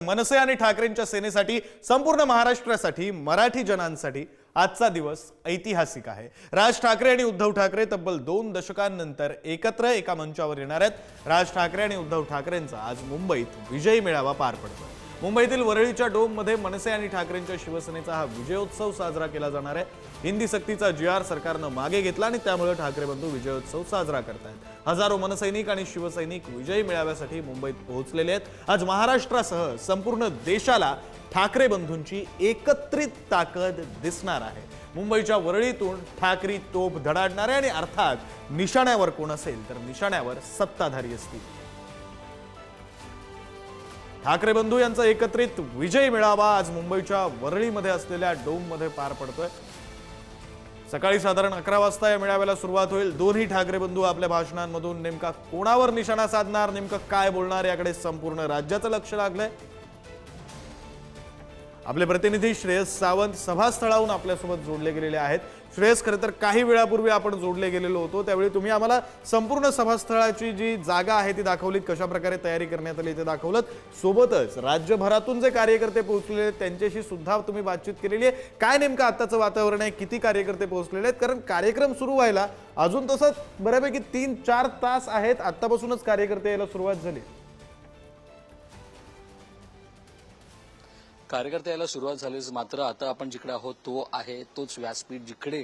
मनसे आणि ठाकरेंच्या सेनेसाठी संपूर्ण महाराष्ट्रासाठी मराठी जनांसाठी आजचा दिवस ऐतिहासिक आहे। राज ठाकरे आणि उद्धव ठाकरे तब्बल 2 दशकांनंतर एकत्र एका मंचावर येणार आहेत। राज ठाकरे आणि उद्धव ठाकरेंचा आज मुंबईत विजयी मेळावा पार पडतोय। मुंबईतील वरळीच्या डोम मध्ये मनसे आणि ठाकरेंच्या शिवसेनेचा हा विजयोत्सव साजरा केला जाणार आहे। हिंदी सक्तीचा जीआर सरकारने मागे घेतला आणि त्यामुळे ठाकरे बंधू विजयोत्सव साजरा करतायत। हजारो मनसैनिक आणि शिवसैनिक विजयी मेळाव्यासाठी मुंबईत पोहोचलेले आहेत। आज महाराष्ट्रासह संपूर्ण देशाला ठाकरे बंधूंची एकत्रित ताकद दिसणार आहे। मुंबईच्या वरळीतून ठाकरी तोफ धडाडणार आहे आणि अर्थात निशाण्यावर कोण असेल तर निशाण्यावर सत्ताधारी असतील। ठाकरे बंधू यांचा एकत्रित विजय मेळावा आज मुंबईच्या वरळीमध्ये असलेल्या डोम मध्ये पार पडतोय। सकाळी साधारण 11 वाजता या मेळाव्याला सुरुवात होईल। दोन्ही ठाकरे बंधू आपल्या भाषणांमधून नेमका कोणावर निशाणा साधणार, नेमकं काय बोलणार याकडे संपूर्ण राज्याचं लक्ष लागलंय। आपले प्रतिनिधी श्रेयस सावंत सभास्थळाहून आपल्यासोबत जोडले गेलेले आहेत। श्रेयस, खरं तर काही वेळापूर्वी आपण जोडले गेलेलो होतो, त्यावेळी तुम्ही आम्हाला संपूर्ण सभास्थळाची जी जागा आहे ती दाखवलीत, कशा प्रकारे तयारी करण्यात आली ते दाखवलं। सोबतच राज्यभरातून जे कार्यकर्ते पोहोचलेले आहेत त्यांच्याशी सुद्धा तुम्ही बातचीत केलेली आहे। काय नेमकं आताचं वातावरण आहे, किती कार्यकर्ते पोहोचलेले आहेत? कारण कार्यक्रम सुरू व्हायला अजून तसं बऱ्यापैकी 3-4 तास आहेत, आतापासूनच कार्यकर्ते यायला सुरुवात झाली। कार्यकर्ते यायला सुरुवात झालीच, मात्र आता आपण जिकडे आहोत तो आहे तोच व्यासपीठ जिकडे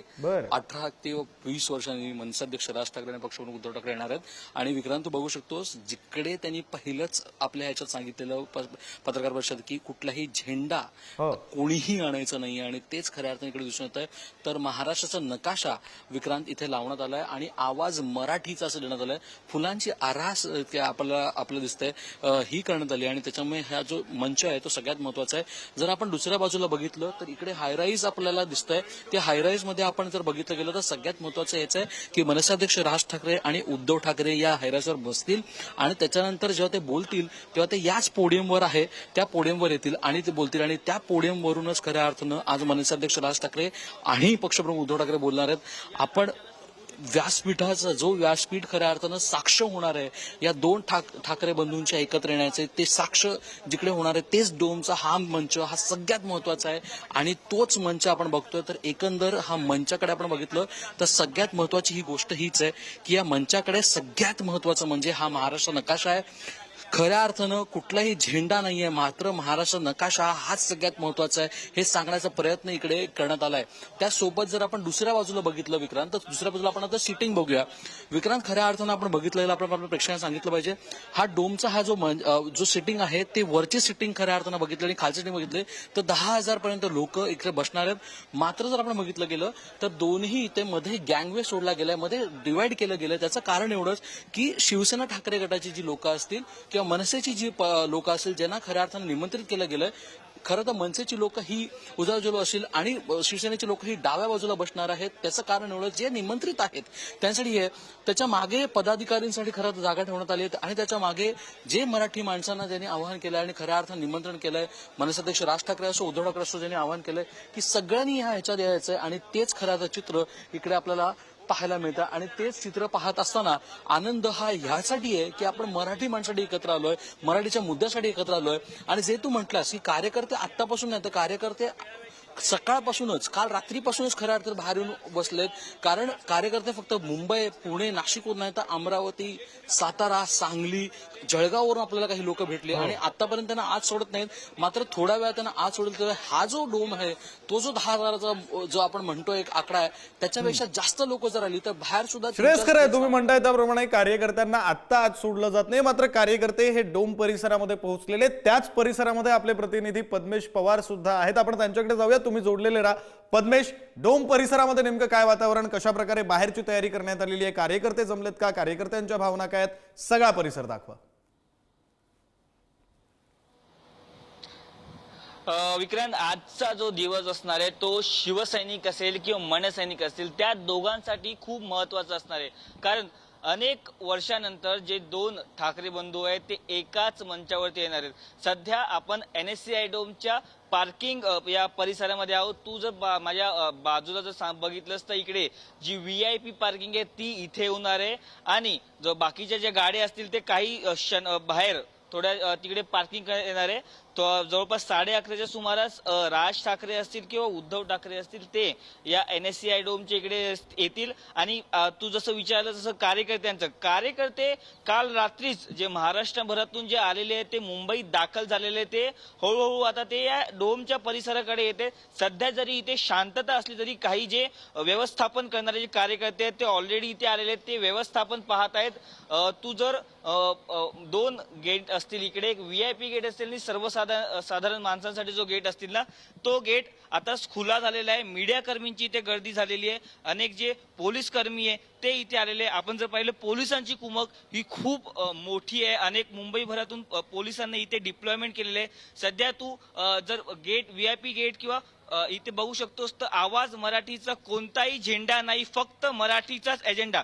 18 ते 20 वर्षांनी मनसाध्यक्ष राज ठाकरे आणि पक्षप्रमुख उद्धव ठाकरे येणार आहेत। आणि विक्रांत, तू बघू शकतोस जिकडे त्यांनी पहिलंच आपल्या ह्याच्यात सांगितलेलं पत्रकार परिषद की कुठलाही झेंडा कोणीही आणायचा नाही आणि तेच खऱ्या अर्थाने इकडे दिसून येत आहे। तर महाराष्ट्राचा नकाशा विक्रांत इथे लावण्यात आलाय आणि आवाज मराठीचा असं देण्यात आलाय। फुलांची आरास आपल्याला दिसतंय ही करण्यात आली आणि त्याच्यामुळे हा जो मंच आहे तो सगळ्यात महत्वाचा आहे। जर आपण दुसऱ्या बाजूला बघितलं तर इकडे हायराईज आपल्याला दिसतंय। त्या हायराईज मध्ये आपण जर बघितलं गेलं तर सगळ्यात महत्वाचं हेच आहे की मनसाध्यक्ष राज ठाकरे आणि उद्धव ठाकरे या हायराईजवर बसतील आणि त्याच्यानंतर जेव्हा ते बोलतील तेव्हा ते याच पोडियमवर आहे त्या पोडियमवर येतील आणि ते बोलतील आणि त्या पोडियमवरूनच खऱ्या अर्थानं आज मनसाध्यक्ष राज ठाकरे आणि पक्षप्रमुख उद्धव ठाकरे बोलणार आहेत। आपण व्यासपीठाचा जो व्यासपीठ खऱ्या अर्थानं साक्ष होणार आहे या 2 ठाकरे बंधूंच्या एकत्र येण्याचे ते साक्ष जिकडे होणार आहे तेच डोमचा हा मंच हा सगळ्यात महत्वाचा आहे आणि तोच मंच आपण बघतोय। तर एकंदर हा मंचाकडे आपण बघितलं तर सगळ्यात महत्वाची ही गोष्ट हीच आहे की या मंचाकडे सगळ्यात महत्वाचं म्हणजे हा महाराष्ट्र नकाशा आहे। खऱ्या अर्थानं कुठलाही झेंडा नाहीये, मात्र महाराष्ट्र नकाशा हाच सगळ्यात महत्वाचा आहे हे सांगण्याचा प्रयत्न इकडे करण्यात आलाय। त्यासोबत जर आपण दुसऱ्या बाजूला बघितलं विक्रांत तर दुसऱ्या बाजूला आपण आता सिटिंग बघूया। विक्रांत, खऱ्या अर्थानं आपण बघितलेलं आपल्या प्रेक्षकांना सांगितलं पाहिजे हा डोमचा हा जो सिटिंग आहे ते वरची सिटिंग खऱ्या अर्थानं बघितलं आणि खालची सिटिंग बघितली तर 10,000 पर्यंत लोक इकडे बसणार आहेत। मात्र जर आपण बघितलं गेलं तर दोन्ही इथे मध्ये गँगवे सोडला गेलाय, मध्ये डिवाइड केलं गेलं। त्याचं कारण एवढंच की शिवसेना ठाकरे गटाची जी लोक असतील किंवा मनसेची जी लोक असतील ज्यांना खऱ्या अर्थानं निमंत्रित केलं गेलंय, खरं तर मनसेची लोक ही उजव्या बाजूला असतील आणि शिवसेनेची लोक ही डाव्या बाजूला बसणार आहेत। त्याचं कारण एवढं जे निमंत्रित आहेत त्यांसाठी आहे, त्याच्या मागे पदाधिकाऱ्यांसाठी खरं तर जागा ठेवण्यात आली आहे आणि त्याच्या मागे जे मराठी माणसांना ज्यांनी आवाहन केलं आणि खऱ्या अर्थानं निमंत्रण केलंय मनसाध्यक्ष राज ठाकरे असो उद्धव ठाकरे असो ज्यांनी आवाहन केलंय की सगळ्यांनी ह्याच्यात यायचंय आणि तेच खरं अर्थाचं चित्र इकडे आपल्याला पाहायला मिळतं। आणि तेच चित्र पाहत असताना आनंद हा ह्यासाठी आहे की आपण मराठी माणसाठी एकत्र आलोय, मराठीच्या मुद्द्यासाठी एकत्र आलोय। आणि जे तू म्हटलास की कार्यकर्ते आत्तापासून नाही तर कार्यकर्ते सकाळपासूनच काल रात्रीपासूनच खऱ्या अर्थात बाहेर येऊन बसलेत। कारण कार्यकर्ते फक्त मुंबई, पुणे, नाशिकवरून नाही तर अमरावती, सातारा, सांगली, जळगाववरून आपल्याला काही लोक भेटले आणि आतापर्यंत त्यांना आज सोडत नाहीत, मात्र थोड्या वेळा त्यांना आज सोडेल तर हा जो डोम आहे तो जो 10,000चा जो आपण म्हणतो एक आकडा आहे त्याच्यापेक्षा जास्त लोक जर आली तर बाहेर सुद्धा श्रेयस, खरं आहे तुम्ही म्हणताय त्याप्रमाणे कार्यकर्त्यांना आत्ता आज सोडलं जात नाही, मात्र कार्यकर्ते हे डोम परिसरामध्ये पोहोचलेले। त्याच परिसरामध्ये आपले प्रतिनिधी पद्मेश पवार सुद्धा आहेत, आपण त्यांच्याकडे जाऊया। तुम्ही जोडलेले राहा। पद्मेश, डोम परिसरामध्ये नेमकं काय वातावरण, कशा प्रकारे बाहेरची तयारी करण्यात आलेली आहे, कार्यकर्ते जमलेत का, कार्यकर्त्यांच्या भावना काय आहेत, सगळा परिसर दाखवा। विक्रांत, आजचा जो दिवस असणार आहे तो शिवसैनिक असेल किंवा मनसैनिक असतील त्या दोघांसाठी खूप महत्वाचा असणार आहे। कारण अनेक वर्षानंतर जे 2 ठाकरे बंधू आहेत ते एकाच मंचावरती येणार आहेत। सध्या आपण NSCI डोमच्या पार्किंग या परिसरामध्ये आहोत। तू जर माझ्या बाजूला जर बघितलंस तर इकडे जी VIP पार्किंग आहे ती इथे होणार आहे आणि जो बाकीच्या ज्या गाड्या असतील ते काही बाहेर थोड्या तिकडे पार्किंग येणार आहे। जवळपास 11:30च्या सुमारास राज ठाकरे असतील किंवा उद्धव ठाकरे असतील ते या NSCI डोमच्या इकडे येतील आणि तू जसं विचारलं तसं कार्यकर्ते काल रात्रीच जे महाराष्ट्रभरातून जे आलेले आहेत ते मुंबईत दाखल झालेले ते हळूहळू आता ते या डोमच्या परिसराकडे येते. सध्या जरी इथे शांतता असली तरी काही जे व्यवस्थापन करणारे जे कार्यकर्ते आहेत ते ऑलरेडी इथे आलेले आहेत, ते व्यवस्थापन पाहत आहेत. तू जर 2 गेट असतील इकडे, एक VIP गेट असतील आणि साधारण माणसांसाठी जो गेट असतील ना तो गेट आता खुला झालेला आहे. मीडिया कर्मींची इथे गर्दी झालेली आहे. अनेक जे पोलीस कर्मी आहे ते इथे आलेले आहे. आपण जर पाहिलं पोलिसांची कुमक ही खूप मोठी आहे. अनेक मुंबईभरातून पोलिसांनी इथे डिप्लॉयमेंट केलेले आहे. सध्या तू जर गेट VIP गेट किंवा इथे बघू शकतोस तर आवाज मराठीचा कोणताही झेंडा नाही, फक्त मराठीचाच एजेंडा.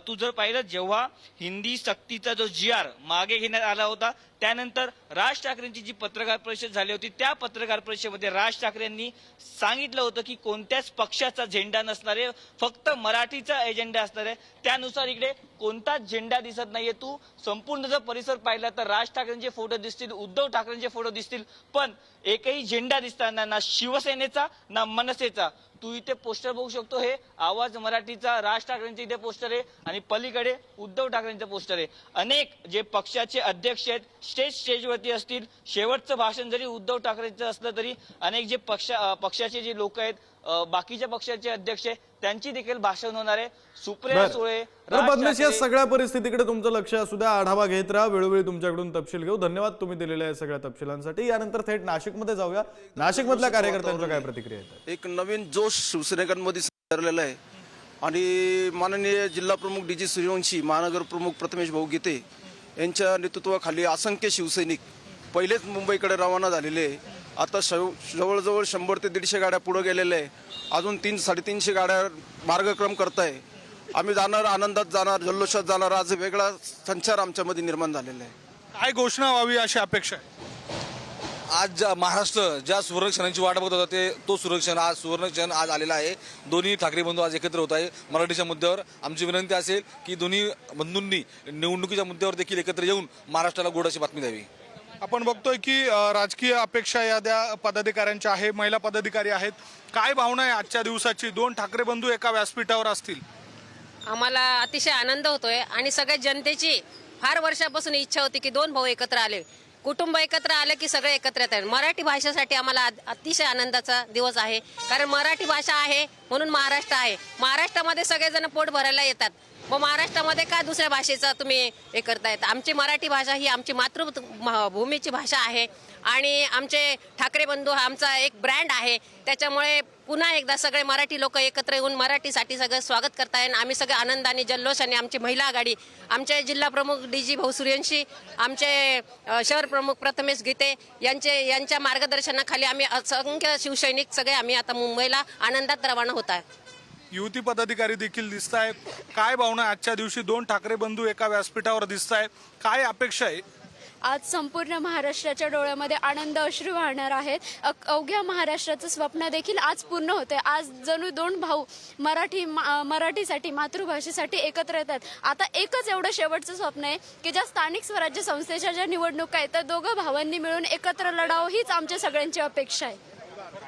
तू जर पाहिलं जेव्हा हिंदी सक्तीचा जो GR मागे घेण्यात आला होता त्यानंतर राज ठाकरेंची जी पत्रकार परिषद झाली होती त्या पत्रकार परिषदेमध्ये राज ठाकरे यांनी सांगितलं होतं की कोणत्याच पक्षाचा झेंडा नसणार आहे, फक्त मराठीचा एजेंडा असणार आहे. त्यानुसार इकडे कोणताच झेंडा दिसत नाहीये. तू संपूर्ण जर परिसर पाहिला तर राज ठाकरेंचे फोटो दिसतील, उद्धव ठाकरेंचे फोटो दिसतील, पण एकही झेंडा दिसताना ना शिवसेनेचा ना मनसेचा. तू इथे पोस्टर बघू शकतो, हे आवाज मराठीचा राज ठाकरेंचे इथे पोस्टर आहे आणि पलीकडे उद्धव ठाकरेंचं पोस्टर आहे. अनेक जे पक्षाचे अध्यक्ष आहेत स्टेजवरती असतील. शेवटचं भाषण जरी उद्धव ठाकरेंचं असलं तरी अनेक जे पक्षाचे जे लोक आहेत, बाकीच्या पक्षाचे अध्यक्ष आहेत, त्यांची देखील भाषण होणार आहे. सुप्रिया सुळे, पद्मेश, या सगळ्या परिस्थितीकडे तुमचं लक्ष असू द्या. आढावा घेत राहा, वेळोवेळी तुमच्याकडून तपशील घेऊ. धन्यवाद तुम्ही दिलेल्या या सगळ्या तपशिलांसाठी. यानंतर थेट नाशिकमध्ये जाऊया. नाशिक मधल्या कार्यकर्त्यांच्या काय प्रतिक्रिया आहेत? एक नवीन जोश शिवसैनिकांमध्ये उतरलेला आहे आणि माननीय जिल्हा प्रमुख DG सूर्यवंशी, महानगर प्रमुख प्रथमेश भाऊ गीते यांच्या नेतृत्वाखाली असंख्य शिवसैनिक पहिलेच मुंबईकडे रवाना झालेले आहे. आता जवळजवळ 100 ते 150 गाड्या पुढे गेलेल्या आहे. अजून 300-350 गाड्या मार्गक्रम करताय. आम्ही जाणार, आनंदात जाणार, जल्लोषात जाणार. आज वेगळा संचार आमच्यामध्ये निर्माण झालेला आहे. काय घोषणा व्हावी अशी अपेक्षा आहे? आज महाराष्ट्र ज्या सुवर्णक्षणांची वाट बघत होता तो सुवर्णक्षण आज आलेला आहे. दोन्ही ठाकरे बंधू आज एकत्र होत आहे मराठीच्या मुद्द्यावर. आमची विनंती असेल की दोन्ही बंधूंनी निवडणुकीच्या मुद्द्यावर देखील एकत्र येऊन महाराष्ट्राला गोड अशी बातमी द्यावी. आपण बघतोय की राजकीय अपेक्षा या त्या पदाधिकाऱ्यांच्या आहे, महिला पदाधिकारी आहेत. काय भावना आहे आजच्या दिवसाची? 2 ठाकरे बंधू एका व्यासपीठावर असतील. आम्हाला अतिशय आनंद होतोय आणि सगळ्या जनतेची फार वर्षापासून इच्छा होती की 2 भाऊ एकत्र आले, कुटुंब एकत्र आले की सगळे एकत्र येतात. मराठी भाषेसाठी आम्हाला अतिशय आनंदाचा दिवस आहे, कारण मराठी भाषा आहे म्हणून महाराष्ट्र आहे. महाराष्ट्रामध्ये सगळेजण पोट भरायला येतात, मग महाराष्ट्रामध्ये का दुसऱ्या भाषेचा तुम्ही हे करतायत? आमची मराठी भाषा ही आमची मातृभूमीची भाषा आहे आणि आमचे ठाकरे बंधू हा आमचा एक ब्रँड आहे. त्याच्यामुळे पुन्हा एकदा सगळे मराठी लोक एकत्र येऊन मराठीसाठी सगळं स्वागत करतायत. आम्ही सगळे आनंदाने जल्लोषाने आमची महिला आघाडी, आमचे जिल्हा प्रमुख DG भाऊ सूर्यवंशी, आमचे शहर प्रमुख प्रथमेश गीते यांच्या मार्गदर्शनाखाली आम्ही असंख्य शिवसैनिक सगळे आम्ही आता मुंबईला आनंदात रवाना होत आहे. युवती पदाधिकारी देखील दिसत आहेत. काय भावना आजच्या दिवशी 2 ठाकरे बंधू एका व्यासपीठावर दिसत आहेत? काय अपेक्षा आहे? आज संपूर्ण महाराष्ट्राच्या डोळ्यामध्ये आनंद अश्रू वाहणार आहेत. अवघ्या महाराष्ट्राचं स्वप्न देखील आज पूर्ण होते. आज जणू 2 भाऊ मराठीसाठी, मातृभाषेसाठी एकत्र येतात. आता एकच एवढं शेवटचं स्वप्न आहे की ज्या स्थानिक स्वराज्य संस्थेच्या ज्या निवडणुका आहेत त्या 2 भावांनी मिळून एकत्र लढावं, हीच आमच्या सगळ्यांची अपेक्षा आहे.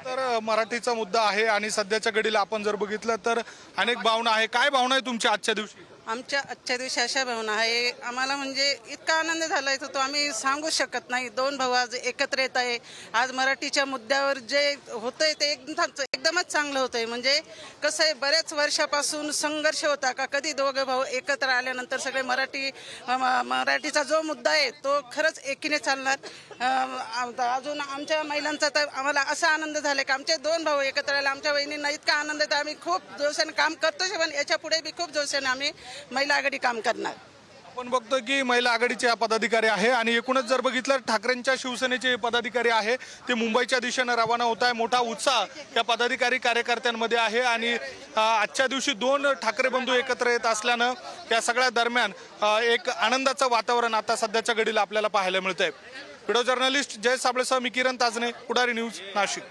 तर मराठीचा मुद्दा आहे आणि सध्याच्या घडीला आपण जर बघितलं तर अनेक भावना आहे. काय भावना आहे तुमच्या आजच्या दिवशी? आमच्या आजच्या दिवशी अशा भावना आहे, आम्हाला म्हणजे इतका आनंद झालाय तो आम्ही सांगू शकत नाही. 2 भाऊ आज एकत्र येत आहे. आज मराठीच्या मुद्द्यावर जे होतंय ते एकदमच चांगलं होतंय. म्हणजे कसं आहे, बऱ्याच वर्षापासून संघर्ष होता का कधी 2 भाऊ एकत्र आल्यानंतर सगळे मराठीचा जो मुद्दा आहे तो खरंच एकीने चालणार. अजून आमच्या महिलांचा तर आम्हाला असा आनंद झाला की आमचे 2 भाऊ एकत्र आले. आमच्या बहिणींना इतका आनंद आहे, आम्ही खूप जोशाने काम करतोय, पण याच्या पुढे बी खूप जोशाने आम्ही महिला आघाडी काम करणार. आपण बघतो की महिला आघाडीचे पदाधिकारी आहे आणि एकूणच जर बघितलं ठाकरेंच्या शिवसेनेचे पदाधिकारी आहे ते मुंबईच्या दिशेने रवाना होत आहे. मोठा उत्साह त्या पदाधिकारी कार्यकर्त्यांमध्ये आहे आणि आजच्या दिवशी 2 ठाकरे बंधू एकत्र येत असल्यानं त्या सगळ्या दरम्यान एक आनंदाचं वातावरण आता सध्याच्या घडीला आपल्याला पाहायला मिळतंय. व्हिडिओ जर्नलिस्ट जय साबळेसह मी किरण ताजने, पुढारी न्यूज, नाशिक.